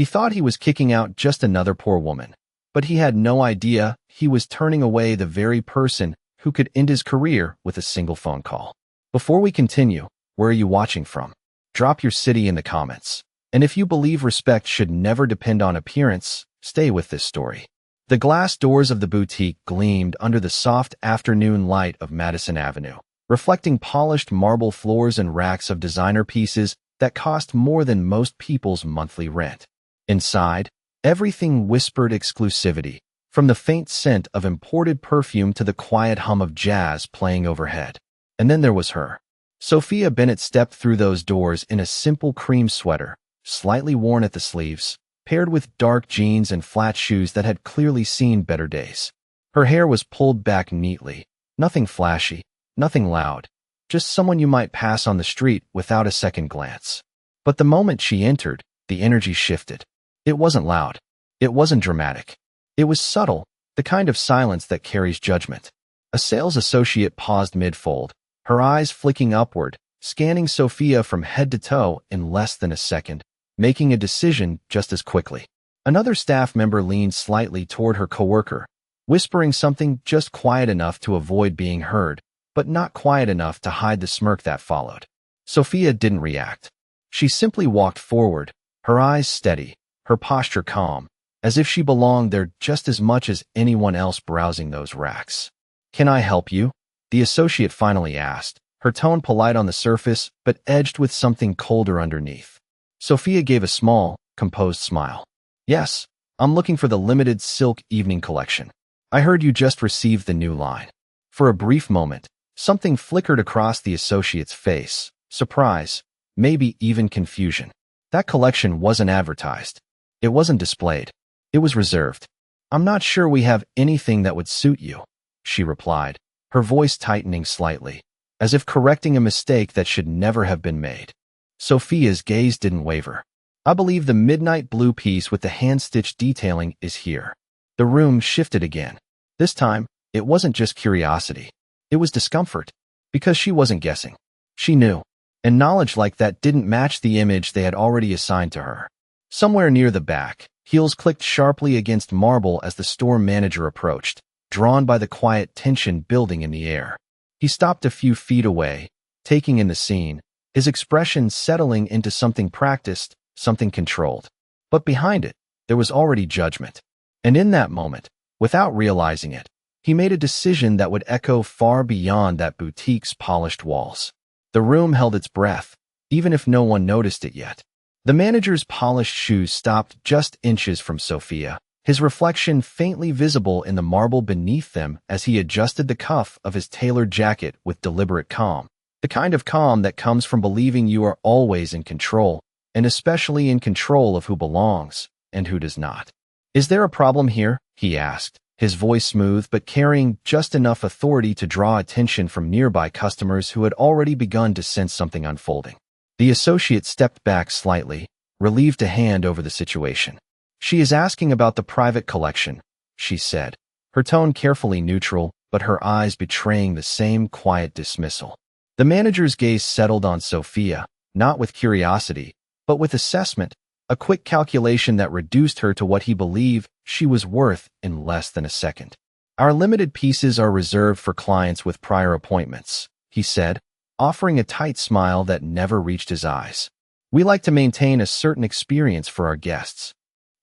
He thought he was kicking out just another poor woman, but he had no idea he was turning away the very person who could end his career with a single phone call. Before we continue, where are you watching from? Drop your city in the comments. And if you believe respect should never depend on appearance, stay with this story. The glass doors of the boutique gleamed under the soft afternoon light of Madison Avenue, reflecting polished marble floors and racks of designer pieces that cost more than most people's monthly rent. Inside, everything whispered exclusivity, from the faint scent of imported perfume to the quiet hum of jazz playing overhead. And then there was her. Sophia Bennett stepped through those doors in a simple cream sweater, slightly worn at the sleeves, paired with dark jeans and flat shoes that had clearly seen better days. Her hair was pulled back neatly, nothing flashy, nothing loud, just someone you might pass on the street without a second glance. But the moment she entered, the energy shifted. It wasn't loud. It wasn't dramatic. It was subtle, the kind of silence that carries judgment. A sales associate paused mid-fold, her eyes flicking upward, scanning Sophia from head to toe in less than a second, making a decision just as quickly. Another staff member leaned slightly toward her coworker, whispering something just quiet enough to avoid being heard, but not quiet enough to hide the smirk that followed. Sophia didn't react. She simply walked forward, her eyes steady, her posture calm, as if she belonged there just as much as anyone else browsing those racks. "Can I help you?" the associate finally asked, her tone polite on the surface but edged with something colder underneath. Sophia gave a small, composed smile. "Yes, I'm looking for the limited silk evening collection. I heard you just received the new line." For a brief moment, something flickered across the associate's face, surprise, maybe even confusion. That collection wasn't advertised. It wasn't displayed. It was reserved. "I'm not sure we have anything that would suit you," she replied, her voice tightening slightly, as if correcting a mistake that should never have been made. Sophia's gaze didn't waver. "I believe the midnight blue piece with the hand-stitched detailing is here." The room shifted again. This time, it wasn't just curiosity. It was discomfort, because she wasn't guessing. She knew, and knowledge like that didn't match the image they had already assigned to her. Somewhere near the back, heels clicked sharply against marble as the store manager approached, drawn by the quiet tension building in the air. He stopped a few feet away, taking in the scene, his expression settling into something practiced, something controlled. But behind it, there was already judgment. And in that moment, without realizing it, he made a decision that would echo far beyond that boutique's polished walls. The room held its breath, even if no one noticed it yet. The manager's polished shoes stopped just inches from Sophia, his reflection faintly visible in the marble beneath them as he adjusted the cuff of his tailored jacket with deliberate calm. The kind of calm that comes from believing you are always in control, and especially in control of who belongs and who does not. "Is there a problem here?" he asked, his voice smooth but carrying just enough authority to draw attention from nearby customers who had already begun to sense something unfolding. The associate stepped back slightly, relieved to hand over the situation. "She is asking about the private collection," she said, her tone carefully neutral, but her eyes betraying the same quiet dismissal. The manager's gaze settled on Sophia, not with curiosity, but with assessment, a quick calculation that reduced her to what he believed she was worth in less than a second. "Our limited pieces are reserved for clients with prior appointments," he said, offering a tight smile that never reached his eyes. "We like to maintain a certain experience for our guests."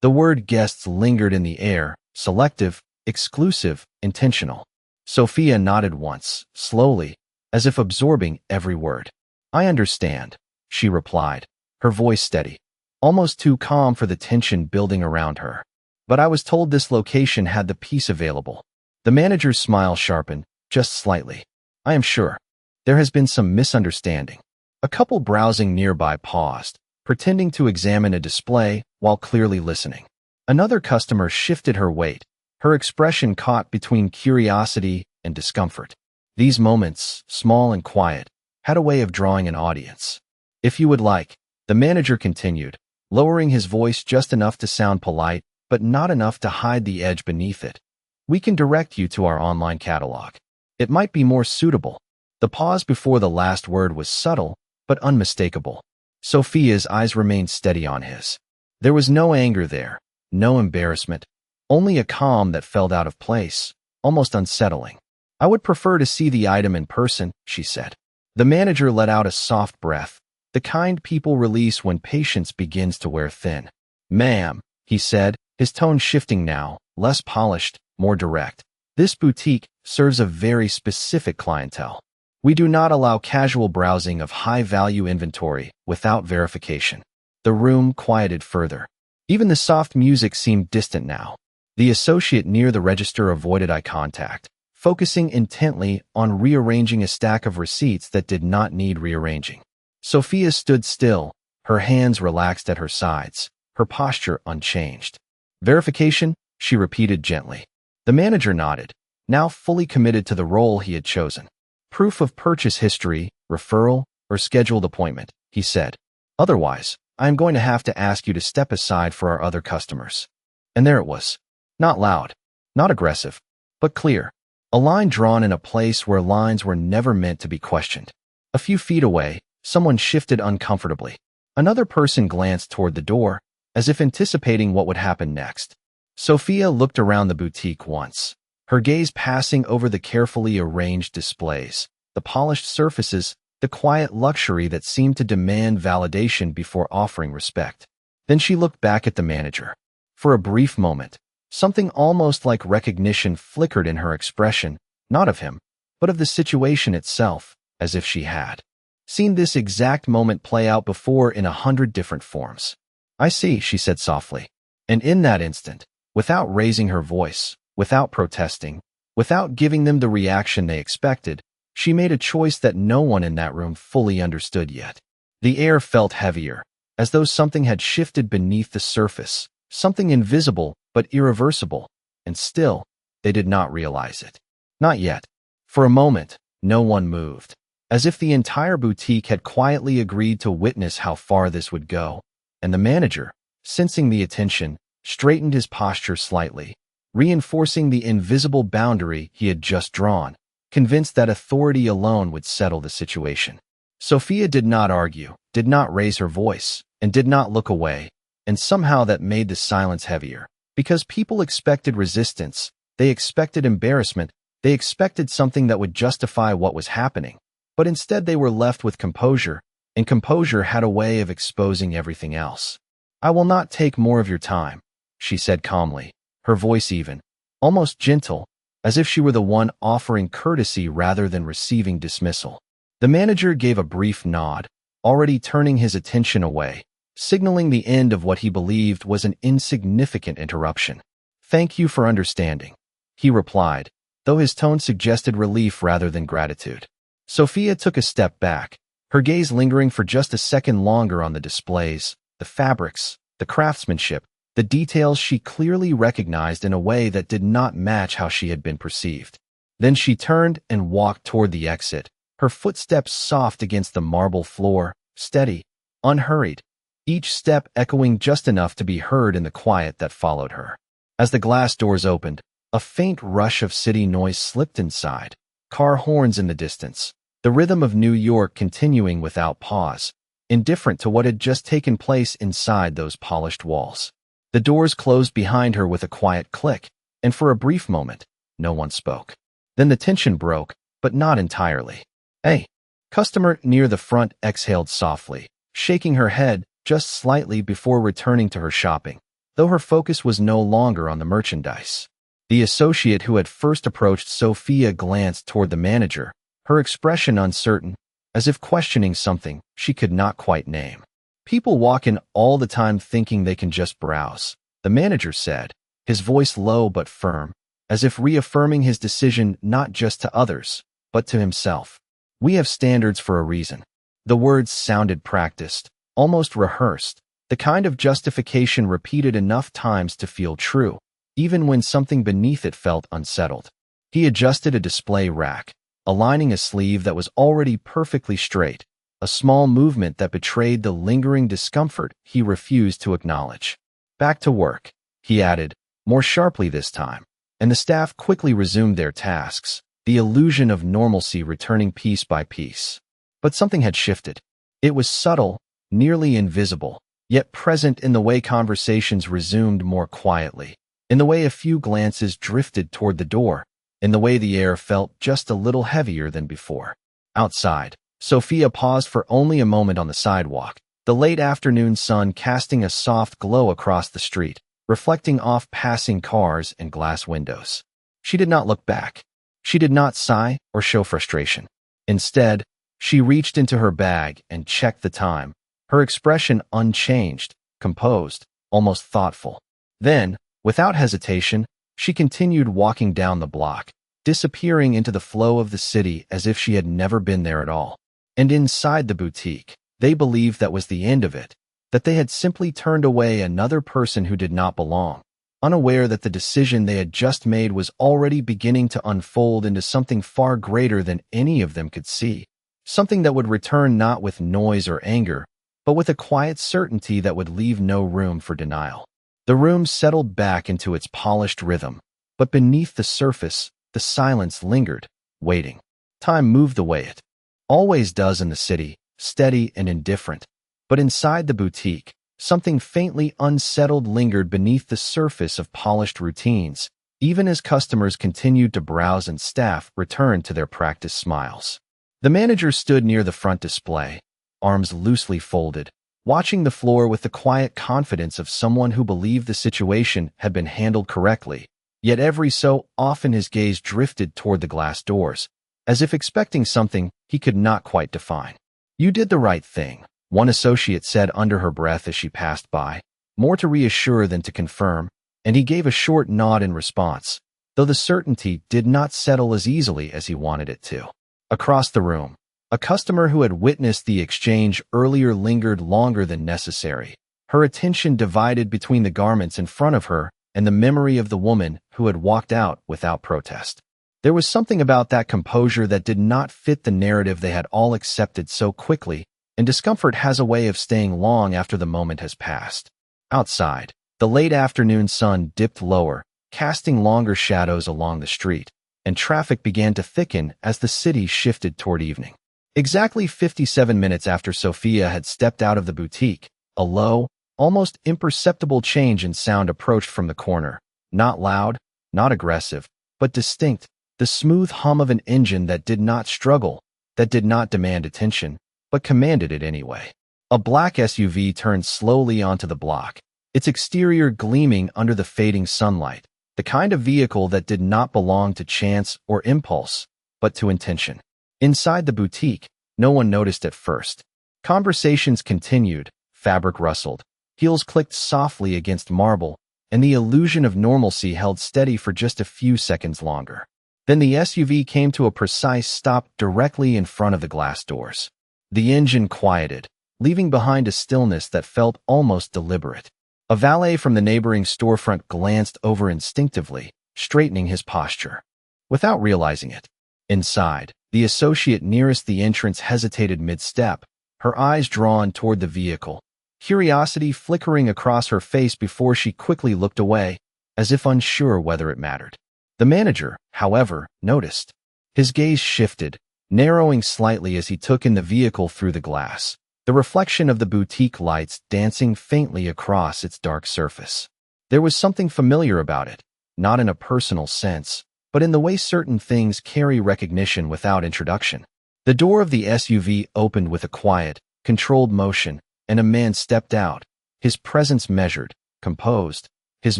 The word guests lingered in the air, selective, exclusive, intentional. Sophia nodded once, slowly, as if absorbing every word. "I understand," she replied, her voice steady, almost too calm for the tension building around her. "But I was told this location had the piece available." The manager's smile sharpened, just slightly. "I am sure. There has been some misunderstanding." A couple browsing nearby paused, pretending to examine a display while clearly listening. Another customer shifted her weight, her expression caught between curiosity and discomfort. These moments, small and quiet, had a way of drawing an audience. "If you would like," the manager continued, lowering his voice just enough to sound polite, but not enough to hide the edge beneath it, "we can direct you to our online catalog. It might be more suitable." The pause before the last word was subtle, but unmistakable. Sophia's eyes remained steady on his. There was no anger there, no embarrassment, only a calm that felt out of place, almost unsettling. "I would prefer to see the item in person," she said. The manager let out a soft breath, the kind people release when patience begins to wear thin. "Ma'am," he said, his tone shifting now, less polished, more direct. "This boutique serves a very specific clientele. We do not allow casual browsing of high-value inventory without verification." The room quieted further. Even the soft music seemed distant now. The associate near the register avoided eye contact, focusing intently on rearranging a stack of receipts that did not need rearranging. Sophia stood still, her hands relaxed at her sides, her posture unchanged. "Verification?" she repeated gently. The manager nodded, now fully committed to the role he had chosen. "Proof of purchase history, referral, or scheduled appointment," he said. "Otherwise, I am going to have to ask you to step aside for our other customers." And there it was. Not loud, not aggressive, but clear. A line drawn in a place where lines were never meant to be questioned. A few feet away, someone shifted uncomfortably. Another person glanced toward the door, as if anticipating what would happen next. Sophia looked around the boutique once, her gaze passing over the carefully arranged displays, the polished surfaces, the quiet luxury that seemed to demand validation before offering respect. Then she looked back at the manager. For a brief moment, something almost like recognition flickered in her expression, not of him, but of the situation itself, as if she had seen this exact moment play out before in 100 different forms. "I see," she said softly. And in that instant, without raising her voice, without protesting, without giving them the reaction they expected, she made a choice that no one in that room fully understood yet. The air felt heavier, as though something had shifted beneath the surface, something invisible but irreversible, and still, they did not realize it. Not yet. For a moment, no one moved, as if the entire boutique had quietly agreed to witness how far this would go, and the manager, sensing the attention, straightened his posture slightly, reinforcing the invisible boundary he had just drawn, convinced that authority alone would settle the situation. Sophia did not argue, did not raise her voice, and did not look away, and somehow that made the silence heavier. Because people expected resistance, they expected embarrassment, they expected something that would justify what was happening. But instead they were left with composure, and composure had a way of exposing everything else. "I will not take more of your time," she said calmly, her voice even, almost gentle, as if she were the one offering courtesy rather than receiving dismissal. The manager gave a brief nod, already turning his attention away, signaling the end of what he believed was an insignificant interruption. "Thank you for understanding," he replied, though his tone suggested relief rather than gratitude. Sophia took a step back, her gaze lingering for just a second longer on the displays, the fabrics, the craftsmanship, the details she clearly recognized in a way that did not match how she had been perceived. Then she turned and walked toward the exit, her footsteps soft against the marble floor, steady, unhurried, each step echoing just enough to be heard in the quiet that followed her. As the glass doors opened, a faint rush of city noise slipped inside, car horns in the distance, the rhythm of New York continuing without pause, indifferent to what had just taken place inside those polished walls. The doors closed behind her with a quiet click, and for a brief moment, no one spoke. Then the tension broke, but not entirely. "Hey!" Customer near the front exhaled softly, shaking her head just slightly before returning to her shopping, though her focus was no longer on the merchandise. The associate who had first approached Sophia glanced toward the manager, her expression uncertain, as if questioning something she could not quite name. "People walk in all the time thinking they can just browse," the manager said, his voice low but firm, as if reaffirming his decision not just to others, but to himself. "We have standards for a reason." The words sounded practiced, almost rehearsed, the kind of justification repeated enough times to feel true, even when something beneath it felt unsettled. He adjusted a display rack, aligning a sleeve that was already perfectly straight, a small movement that betrayed the lingering discomfort he refused to acknowledge. "Back to work," he added, more sharply this time, and the staff quickly resumed their tasks, the illusion of normalcy returning piece by piece. But something had shifted. It was subtle, nearly invisible, yet present in the way conversations resumed more quietly, in the way a few glances drifted toward the door, in the way the air felt just a little heavier than before. Outside, Sophia paused for only a moment on the sidewalk, the late afternoon sun casting a soft glow across the street, reflecting off passing cars and glass windows. She did not look back. She did not sigh or show frustration. Instead, she reached into her bag and checked the time, her expression unchanged, composed, almost thoughtful. Then, without hesitation, she continued walking down the block, disappearing into the flow of the city as if she had never been there at all. And inside the boutique, they believed that was the end of it, that they had simply turned away another person who did not belong, unaware that the decision they had just made was already beginning to unfold into something far greater than any of them could see, something that would return not with noise or anger, but with a quiet certainty that would leave no room for denial. The room settled back into its polished rhythm, but beneath the surface, the silence lingered, waiting. Time moved the way it always does in the city, steady and indifferent. But inside the boutique, something faintly unsettled lingered beneath the surface of polished routines, even as customers continued to browse and staff returned to their practiced smiles. The manager stood near the front display, arms loosely folded, watching the floor with the quiet confidence of someone who believed the situation had been handled correctly, yet every so often his gaze drifted toward the glass doors, as if expecting something he could not quite define. "You did the right thing," one associate said under her breath as she passed by, more to reassure than to confirm, and he gave a short nod in response, though the certainty did not settle as easily as he wanted it to. Across the room, a customer who had witnessed the exchange earlier lingered longer than necessary, her attention divided between the garments in front of her and the memory of the woman who had walked out without protest. There was something about that composure that did not fit the narrative they had all accepted so quickly, and discomfort has a way of staying long after the moment has passed. Outside, the late afternoon sun dipped lower, casting longer shadows along the street, and traffic began to thicken as the city shifted toward evening. Exactly 57 minutes after Sophia had stepped out of the boutique, a low, almost imperceptible change in sound approached from the corner, not loud, not aggressive, but distinct, the smooth hum of an engine that did not struggle, that did not demand attention, but commanded it anyway. A black SUV turned slowly onto the block, its exterior gleaming under the fading sunlight, the kind of vehicle that did not belong to chance or impulse, but to intention. Inside the boutique, no one noticed at first. Conversations continued, fabric rustled, heels clicked softly against marble, and the illusion of normalcy held steady for just a few seconds longer. Then the SUV came to a precise stop directly in front of the glass doors. The engine quieted, leaving behind a stillness that felt almost deliberate. A valet from the neighboring storefront glanced over instinctively, straightening his posture. Without realizing it, inside, the associate nearest the entrance hesitated mid-step, her eyes drawn toward the vehicle, curiosity flickering across her face before she quickly looked away, as if unsure whether it mattered. The manager, however, noticed. His gaze shifted, narrowing slightly as he took in the vehicle through the glass, the reflection of the boutique lights dancing faintly across its dark surface. There was something familiar about it, not in a personal sense, but in the way certain things carry recognition without introduction. The door of the SUV opened with a quiet, controlled motion, and a man stepped out, his presence measured, composed, his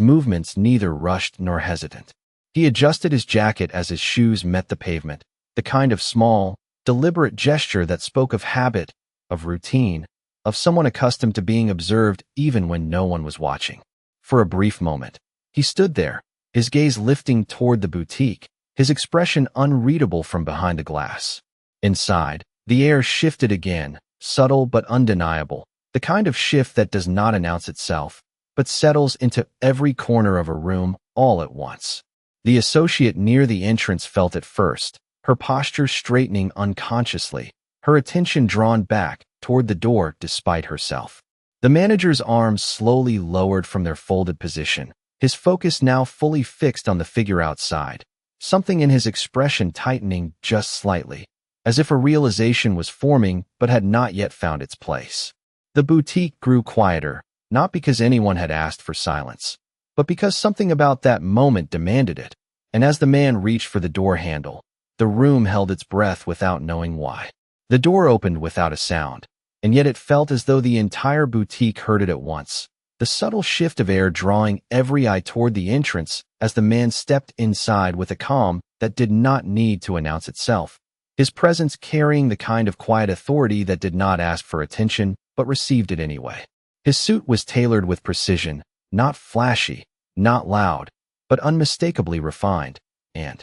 movements neither rushed nor hesitant. He adjusted his jacket as his shoes met the pavement, the kind of small, deliberate gesture that spoke of habit, of routine, of someone accustomed to being observed even when no one was watching. For a brief moment, he stood there, his gaze lifting toward the boutique, his expression unreadable from behind the glass. Inside, the air shifted again, subtle but undeniable, the kind of shift that does not announce itself, but settles into every corner of a room all at once. The associate near the entrance felt it first, her posture straightening unconsciously, her attention drawn back toward the door despite herself. The manager's arms slowly lowered from their folded position, his focus now fully fixed on the figure outside, something in his expression tightening just slightly, as if a realization was forming but had not yet found its place. The boutique grew quieter, not because anyone had asked for silence, but because something about that moment demanded it. And as the man reached for the door handle, the room held its breath without knowing why. The door opened without a sound, and yet it felt as though the entire boutique heard it at once. The subtle shift of air drawing every eye toward the entrance as the man stepped inside with a calm that did not need to announce itself. His presence carrying the kind of quiet authority that did not ask for attention, but received it anyway. His suit was tailored with precision, not flashy, not loud, but unmistakably refined, and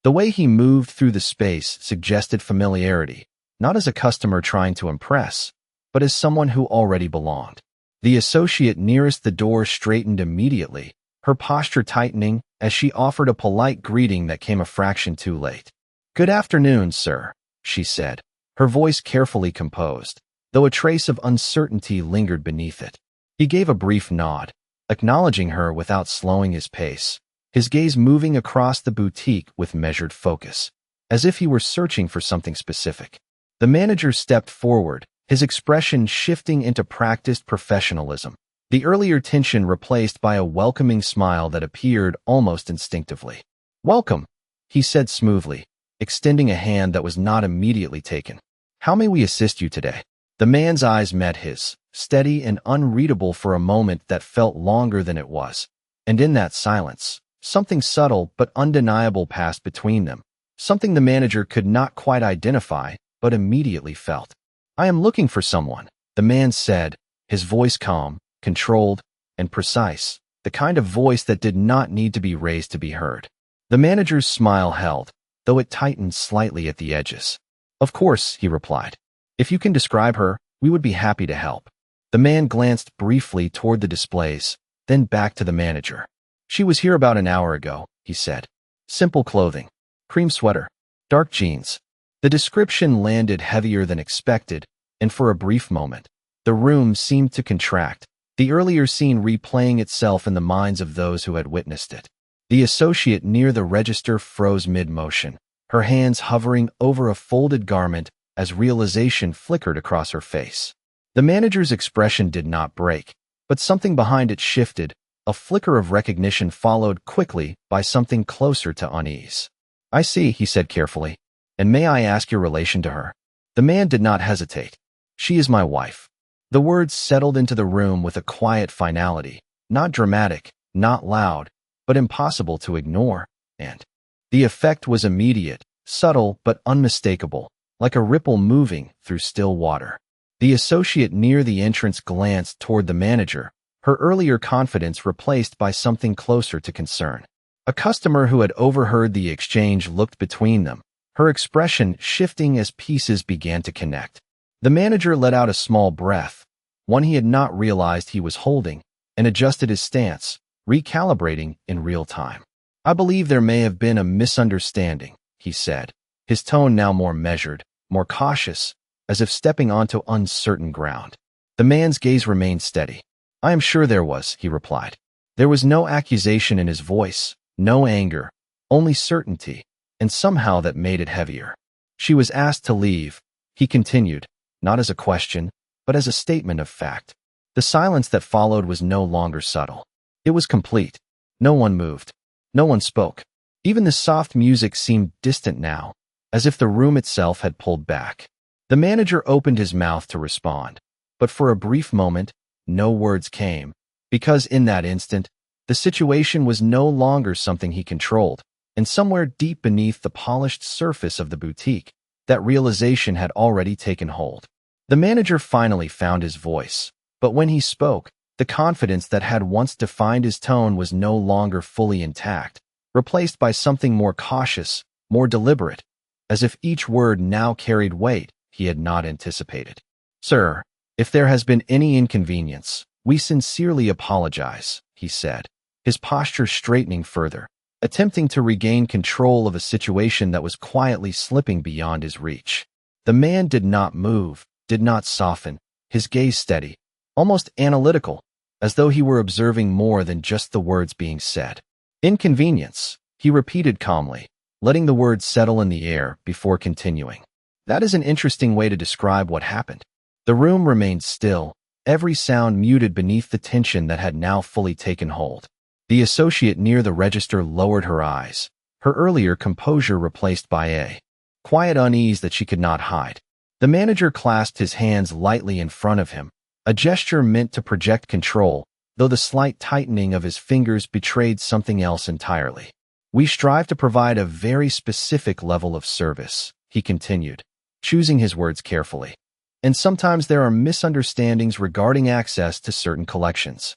the way he moved through the space suggested familiarity, not as a customer trying to impress, but as someone who already belonged. The associate nearest the door straightened immediately, her posture tightening as she offered a polite greeting that came a fraction too late. "Good afternoon, sir," she said, her voice carefully composed, though a trace of uncertainty lingered beneath it. He gave a brief nod, acknowledging her without slowing his pace, his gaze moving across the boutique with measured focus, as if he were searching for something specific. The manager stepped forward, his expression shifting into practiced professionalism, the earlier tension replaced by a welcoming smile that appeared almost instinctively. "Welcome," he said smoothly, extending a hand that was not immediately taken. "How may we assist you today?" The man's eyes met his, steady and unreadable for a moment that felt longer than it was. And in that silence, something subtle but undeniable passed between them, something the manager could not quite identify, but immediately felt. "I am looking for someone," the man said, his voice calm, controlled, and precise, the kind of voice that did not need to be raised to be heard. The manager's smile held, though it tightened slightly at the edges. "Of course," he replied. "If you can describe her, we would be happy to help." The man glanced briefly toward the displays, then back to the manager. "She was here about an hour ago," he said. "Simple clothing. Cream sweater. Dark jeans." The description landed heavier than expected, and for a brief moment, the room seemed to contract, the earlier scene replaying itself in the minds of those who had witnessed it. The associate near the register froze mid-motion, her hands hovering over a folded garment as realization flickered across her face. The manager's expression did not break, but something behind it shifted, a flicker of recognition followed quickly by something closer to unease. "I see," he said carefully. "And may I ask your relation to her?" The man did not hesitate. "She is my wife." The words settled into the room with a quiet finality, not dramatic, not loud, but impossible to ignore, and the effect was immediate, subtle but unmistakable, like a ripple moving through still water. The associate near the entrance glanced toward the manager, her earlier confidence replaced by something closer to concern. A customer who had overheard the exchange looked between them, her expression shifting as pieces began to connect. The manager let out a small breath, one he had not realized he was holding, and adjusted his stance, recalibrating in real time. "I believe there may have been a misunderstanding," he said, his tone now more measured, more cautious, as if stepping onto uncertain ground. The man's gaze remained steady. "I am sure there was," he replied. There was no accusation in his voice, no anger, only certainty, and somehow that made it heavier. "She was asked to leave," he continued, not as a question, but as a statement of fact. The silence that followed was no longer subtle. It was complete. No one moved. No one spoke. Even the soft music seemed distant now, as if the room itself had pulled back. The manager opened his mouth to respond, but for a brief moment, no words came, because in that instant, the situation was no longer something he controlled, and somewhere deep beneath the polished surface of the boutique, that realization had already taken hold. The manager finally found his voice, but when he spoke, the confidence that had once defined his tone was no longer fully intact, replaced by something more cautious, more deliberate, as if each word now carried weight he had not anticipated. "Sir, if there has been any inconvenience, we sincerely apologize," he said, his posture straightening further, attempting to regain control of a situation that was quietly slipping beyond his reach. The man did not move, did not soften, his gaze steady, almost analytical, as though he were observing more than just the words being said. "Inconvenience," he repeated calmly, letting the words settle in the air before continuing. "That is an interesting way to describe what happened." The room remained still, every sound muted beneath the tension that had now fully taken hold. The associate near the register lowered her eyes, her earlier composure replaced by a quiet unease that she could not hide. The manager clasped his hands lightly in front of him, a gesture meant to project control, though the slight tightening of his fingers betrayed something else entirely. "We strive to provide a very specific level of service," he continued, choosing his words carefully. "And sometimes there are misunderstandings regarding access to certain collections."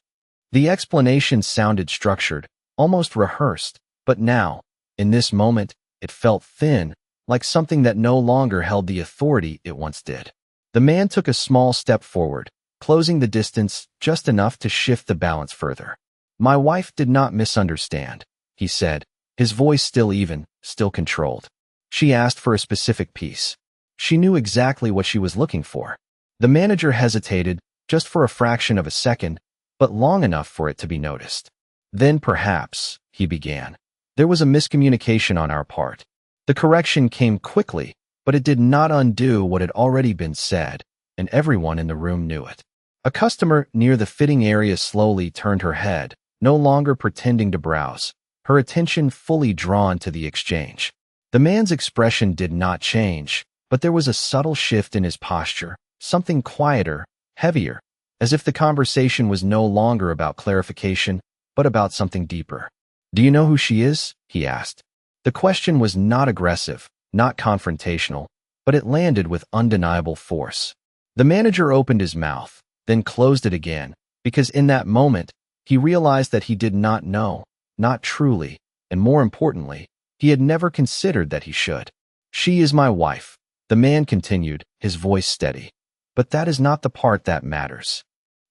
The explanation sounded structured, almost rehearsed, but now, in this moment, it felt thin, like something that no longer held the authority it once did. The man took a small step forward, closing the distance just enough to shift the balance further. "My wife did not misunderstand," he said, his voice still even, still controlled. "She asked for a specific piece. She knew exactly what she was looking for." The manager hesitated, just for a fraction of a second, but long enough for it to be noticed. "Then perhaps," he began, "there was a miscommunication on our part." The correction came quickly, but it did not undo what had already been said, and everyone in the room knew it. A customer near the fitting area slowly turned her head, no longer pretending to browse, her attention fully drawn to the exchange. The man's expression did not change, but there was a subtle shift in his posture, something quieter, heavier, as if the conversation was no longer about clarification, but about something deeper. "Do you know who she is?" he asked. The question was not aggressive, not confrontational, but it landed with undeniable force. The manager opened his mouth, then closed it again, because in that moment, he realized that he did not know, not truly, and more importantly, he had never considered that he should. "She is my wife," the man continued, his voice steady. "But that is not the part that matters."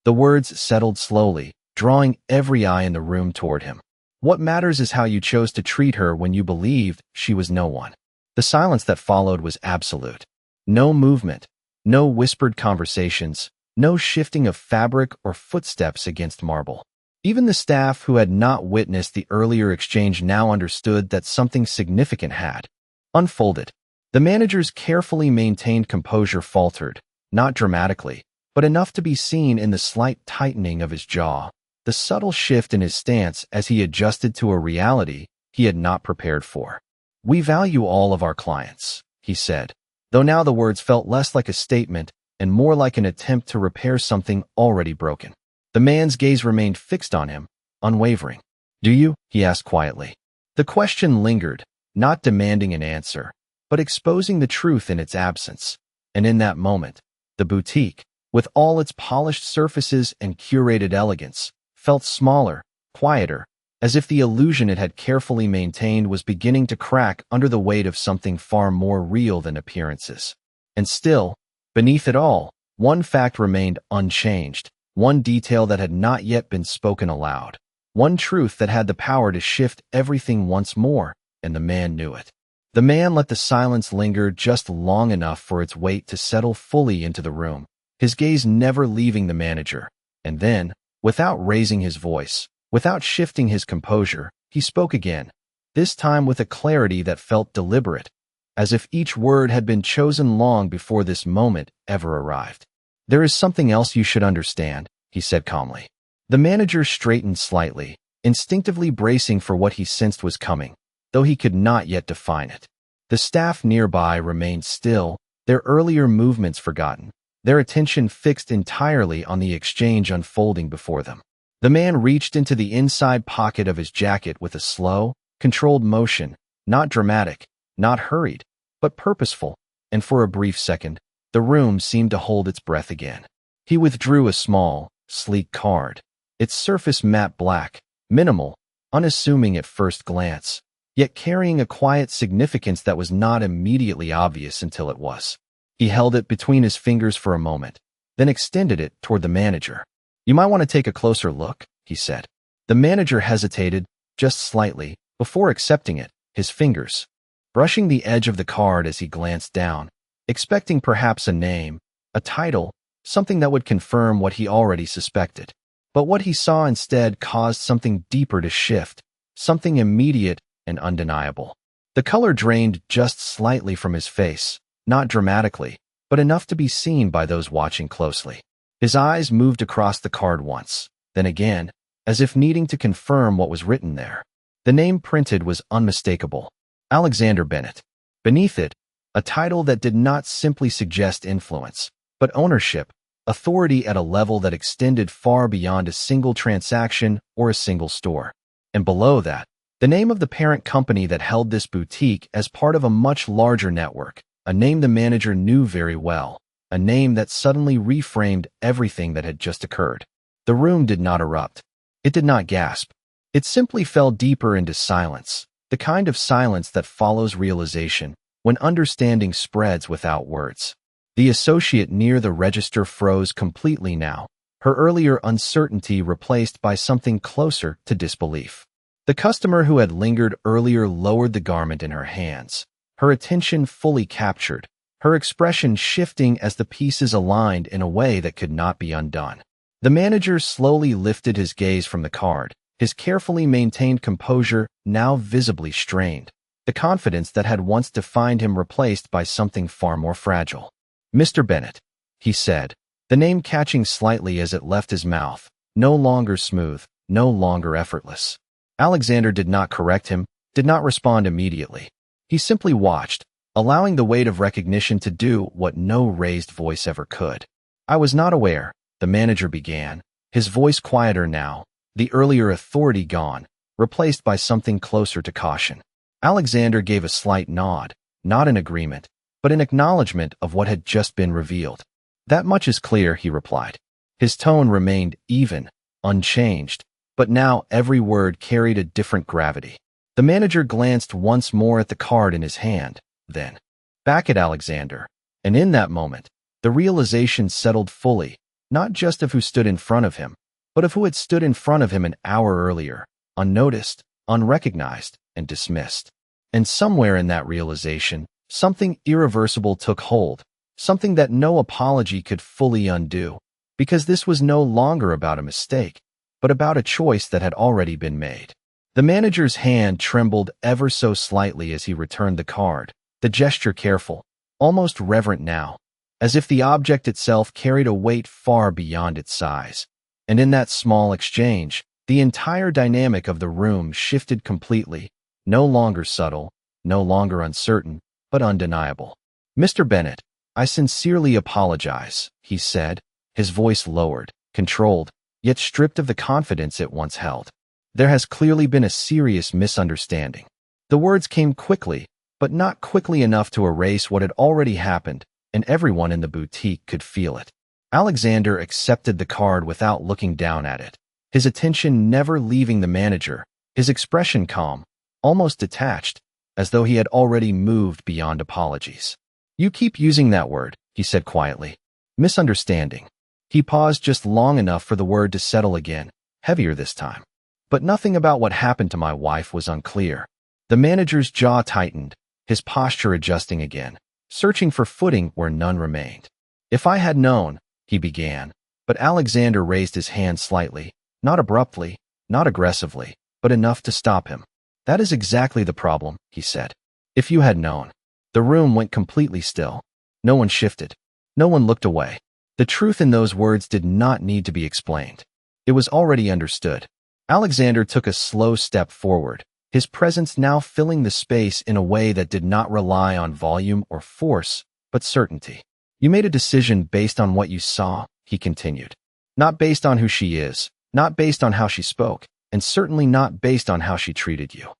The words settled slowly, drawing every eye in the room toward him. "What matters is how you chose to treat her when you believed she was no one." The silence that followed was absolute. No movement, no whispered conversations, no shifting of fabric or footsteps against marble. Even the staff who had not witnessed the earlier exchange now understood that something significant had unfolded. The manager's carefully maintained composure faltered, not dramatically, but enough to be seen in the slight tightening of his jaw, the subtle shift in his stance as he adjusted to a reality he had not prepared for. "We value all of our clients," he said, though now the words felt less like a statement and more like an attempt to repair something already broken. The man's gaze remained fixed on him, unwavering. "Do you?" he asked quietly. The question lingered, not demanding an answer, but exposing the truth in its absence. And in that moment, the boutique, with all its polished surfaces and curated elegance, felt smaller, quieter, as if the illusion it had carefully maintained was beginning to crack under the weight of something far more real than appearances. And still, beneath it all, one fact remained unchanged, one detail that had not yet been spoken aloud, one truth that had the power to shift everything once more, and the man knew it. The man let the silence linger just long enough for its weight to settle fully into the room, his gaze never leaving the manager, and then, without raising his voice, without shifting his composure, he spoke again, this time with a clarity that felt deliberate, as if each word had been chosen long before this moment ever arrived. "There is something else you should understand," he said calmly. The manager straightened slightly, instinctively bracing for what he sensed was coming, though he could not yet define it. The staff nearby remained still, their earlier movements forgotten, their attention fixed entirely on the exchange unfolding before them. The man reached into the inside pocket of his jacket with a slow, controlled motion, not dramatic, not hurried, but purposeful, and for a brief second, the room seemed to hold its breath again. He withdrew a small, sleek card, its surface matte black, minimal, unassuming at first glance, yet carrying a quiet significance that was not immediately obvious until it was. He held it between his fingers for a moment, then extended it toward the manager. "You might want to take a closer look," he said. The manager hesitated, just slightly, before accepting it, his fingers brushing the edge of the card as he glanced down, expecting perhaps a name, a title, something that would confirm what he already suspected. But what he saw instead caused something deeper to shift, something immediate and undeniable. The color drained just slightly from his face, not dramatically, but enough to be seen by those watching closely. His eyes moved across the card once, then again, as if needing to confirm what was written there. The name printed was unmistakable: Alexander Bennett. Beneath it, a title that did not simply suggest influence, but ownership, authority at a level that extended far beyond a single transaction or a single store. And below that, the name of the parent company that held this boutique as part of a much larger network, a name the manager knew very well, a name that suddenly reframed everything that had just occurred. The room did not erupt. It did not gasp. It simply fell deeper into silence, the kind of silence that follows realization when understanding spreads without words. The associate near the register froze completely now, her earlier uncertainty replaced by something closer to disbelief. The customer who had lingered earlier lowered the garment in her hands, her attention fully captured, her expression shifting as the pieces aligned in a way that could not be undone. The manager slowly lifted his gaze from the card, his carefully maintained composure now visibly strained, the confidence that had once defined him replaced by something far more fragile. "Mr. Bennett," he said, the name catching slightly as it left his mouth, no longer smooth, no longer effortless. Alexander did not correct him, did not respond immediately. He simply watched, allowing the weight of recognition to do what no raised voice ever could. "I was not aware," the manager began, his voice quieter now, the earlier authority gone, replaced by something closer to caution. Alexander gave a slight nod, not in agreement, but in acknowledgement of what had just been revealed. "That much is clear," he replied. His tone remained even, unchanged, but now every word carried a different gravity. The manager glanced once more at the card in his hand, then back at Alexander, and in that moment, the realization settled fully, not just of who stood in front of him, but of who had stood in front of him an hour earlier, unnoticed, unrecognized, and dismissed. And somewhere in that realization, something irreversible took hold, something that no apology could fully undo, because this was no longer about a mistake, but about a choice that had already been made. The manager's hand trembled ever so slightly as he returned the card, the gesture careful, almost reverent now, as if the object itself carried a weight far beyond its size. And in that small exchange, the entire dynamic of the room shifted completely, no longer subtle, no longer uncertain, but undeniable. "Mr. Bennett, I sincerely apologize," he said, his voice lowered, controlled, yet stripped of the confidence it once held. "There has clearly been a serious misunderstanding." The words came quickly, but not quickly enough to erase what had already happened, and everyone in the boutique could feel it. Alexander accepted the card without looking down at it, his attention never leaving the manager, his expression calm, almost detached, as though he had already moved beyond apologies. "You keep using that word," he said quietly. "Misunderstanding." He paused just long enough for the word to settle again, heavier this time. "But nothing about what happened to my wife was unclear." The manager's jaw tightened, his posture adjusting again, searching for footing where none remained. "If I had known," he began, but Alexander raised his hand slightly, not abruptly, not aggressively, but enough to stop him. "That is exactly the problem," he said. "If you had known." The room went completely still. No one shifted. No one looked away. The truth in those words did not need to be explained. It was already understood. Alexander took a slow step forward, his presence now filling the space in a way that did not rely on volume or force, but certainty. "You made a decision based on what you saw," he continued. "Not based on who she is, not based on how she spoke, and certainly not based on how she treated you."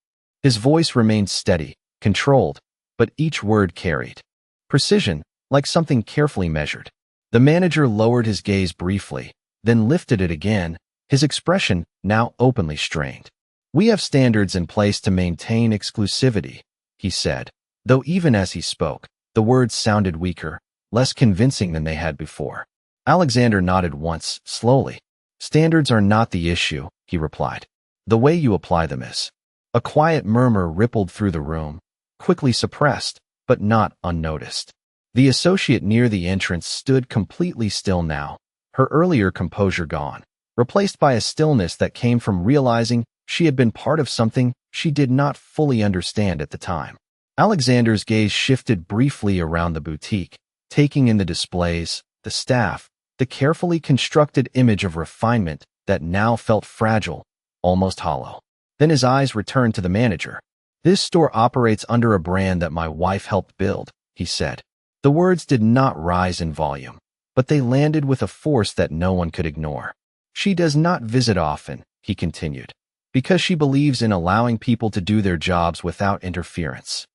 His voice remained steady, controlled, but each word carried precision, like something carefully measured. The manager lowered his gaze briefly, then lifted it again, his expression now openly strained. "We have standards in place to maintain exclusivity," he said, though even as he spoke, the words sounded weaker, less convincing than they had before. Alexander nodded once, slowly. "Standards are not the issue," he replied. "The way you apply them is." A quiet murmur rippled through the room, quickly suppressed, but not unnoticed. The associate near the entrance stood completely still now, her earlier composure gone, replaced by a stillness that came from realizing she had been part of something she did not fully understand at the time. Alexander's gaze shifted briefly around the boutique, taking in the displays, the staff, the carefully constructed image of refinement that now felt fragile, almost hollow. Then his eyes returned to the manager. "This store operates under a brand that my wife helped build," he said. The words did not rise in volume, but they landed with a force that no one could ignore. "She does not visit often," he continued, "because she believes in allowing people to do their jobs without interference."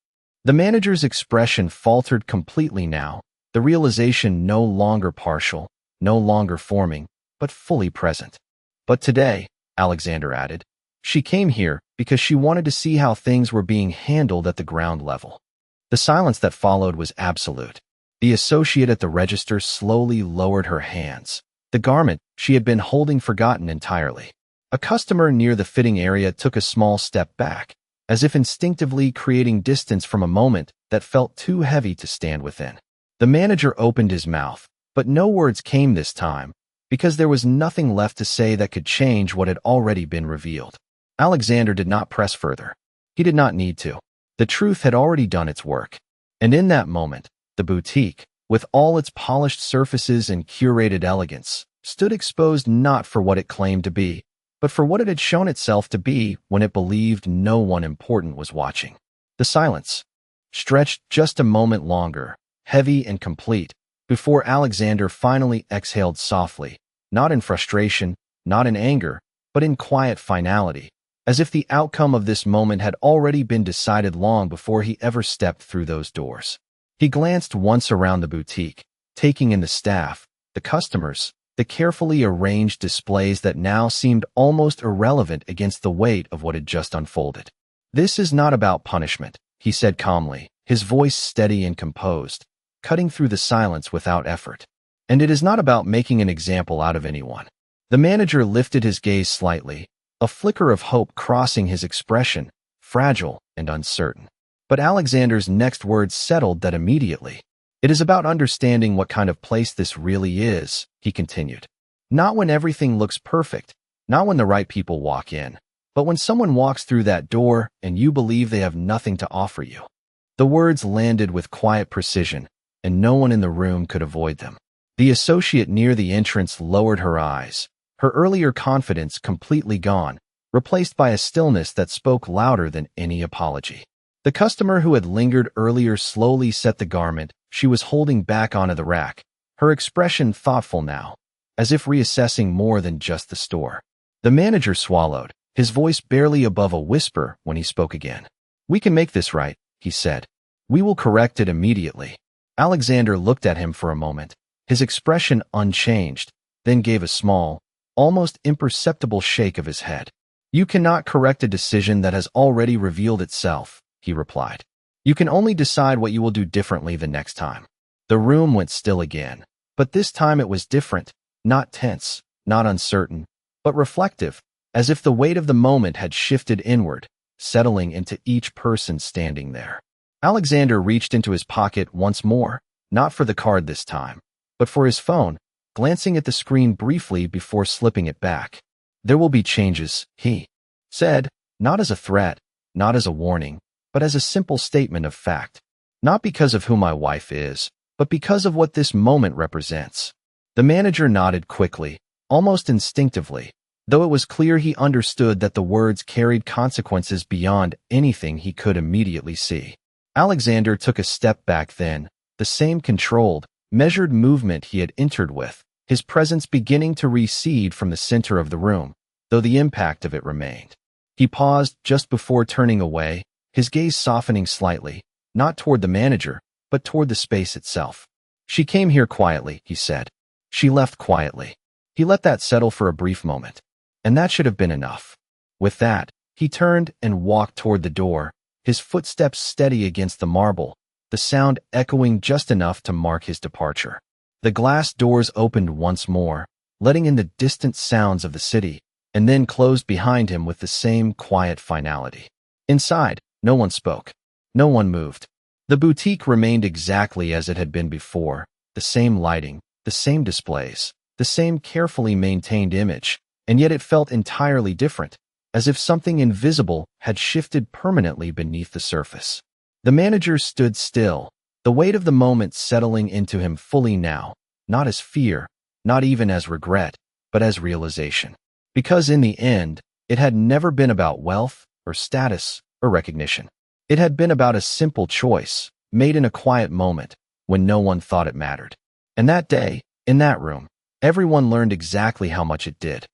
The manager's expression faltered completely now, the realization no longer partial, no longer forming, but fully present. "But today," Alexander added, "she came here because she wanted to see how things were being handled at the ground level." The silence that followed was absolute. The associate at the register slowly lowered her hands, the garment she had been holding forgotten entirely. A customer near the fitting area took a small step back, as if instinctively creating distance from a moment that felt too heavy to stand within. The manager opened his mouth, but no words came this time, because there was nothing left to say that could change what had already been revealed. Alexander did not press further. He did not need to. The truth had already done its work. And in that moment, the boutique, with all its polished surfaces and curated elegance, stood exposed not for what it claimed to be, but for what it had shown itself to be when it believed no one important was watching. The silence stretched just a moment longer, heavy and complete, before Alexander finally exhaled softly, not in frustration, not in anger, but in quiet finality, as if the outcome of this moment had already been decided long before he ever stepped through those doors. He glanced once around the boutique, taking in the staff, the customers, the carefully arranged displays that now seemed almost irrelevant against the weight of what had just unfolded. "This is not about punishment," he said calmly, his voice steady and composed, cutting through the silence without effort. "And it is not about making an example out of anyone." The manager lifted his gaze slightly, a flicker of hope crossing his expression, fragile and uncertain. But Alexander's next words settled that immediately. "It is about understanding what kind of place this really is," he continued. "Not when everything looks perfect, not when the right people walk in, but when someone walks through that door and you believe they have nothing to offer you." The words landed with quiet precision, and no one in the room could avoid them. The associate near the entrance lowered her eyes, her earlier confidence completely gone, replaced by a stillness that spoke louder than any apology. The customer who had lingered earlier slowly set the garment she was holding back onto the rack, her expression thoughtful now, as if reassessing more than just the store. The manager swallowed, his voice barely above a whisper when he spoke again. "We can make this right," he said. "We will correct it immediately." Alexander looked at him for a moment, his expression unchanged, then gave a small, almost imperceptible shake of his head. "You cannot correct a decision that has already revealed itself," he replied. "You can only decide what you will do differently the next time." The room went still again, but this time it was different, not tense, not uncertain, but reflective, as if the weight of the moment had shifted inward, settling into each person standing there. Alexander reached into his pocket once more, not for the card this time, but for his phone, glancing at the screen briefly before slipping it back. "There will be changes," he said, not as a threat, not as a warning, but as a simple statement of fact. "Not because of who my wife is, but because of what this moment represents." The manager nodded quickly, almost instinctively, though it was clear he understood that the words carried consequences beyond anything he could immediately see. Alexander took a step back then, the same controlled, measured movement he had entered with, his presence beginning to recede from the center of the room, though the impact of it remained. He paused just before turning away, his gaze softening slightly, not toward the manager, but toward the space itself. "She came here quietly," he said. "She left quietly." He let that settle for a brief moment. And that should have been enough. With that, he turned and walked toward the door, his footsteps steady against the marble, the sound echoing just enough to mark his departure. The glass doors opened once more, letting in the distant sounds of the city, and then closed behind him with the same quiet finality. Inside, no one spoke. No one moved. The boutique remained exactly as it had been before, the same lighting, the same displays, the same carefully maintained image, and yet it felt entirely different, as if something invisible had shifted permanently beneath the surface. The manager stood still, the weight of the moment settling into him fully now, not as fear, not even as regret, but as realization. Because in the end, it had never been about wealth or status or recognition. It had been about a simple choice, made in a quiet moment, when no one thought it mattered. And that day, in that room, everyone learned exactly how much it did.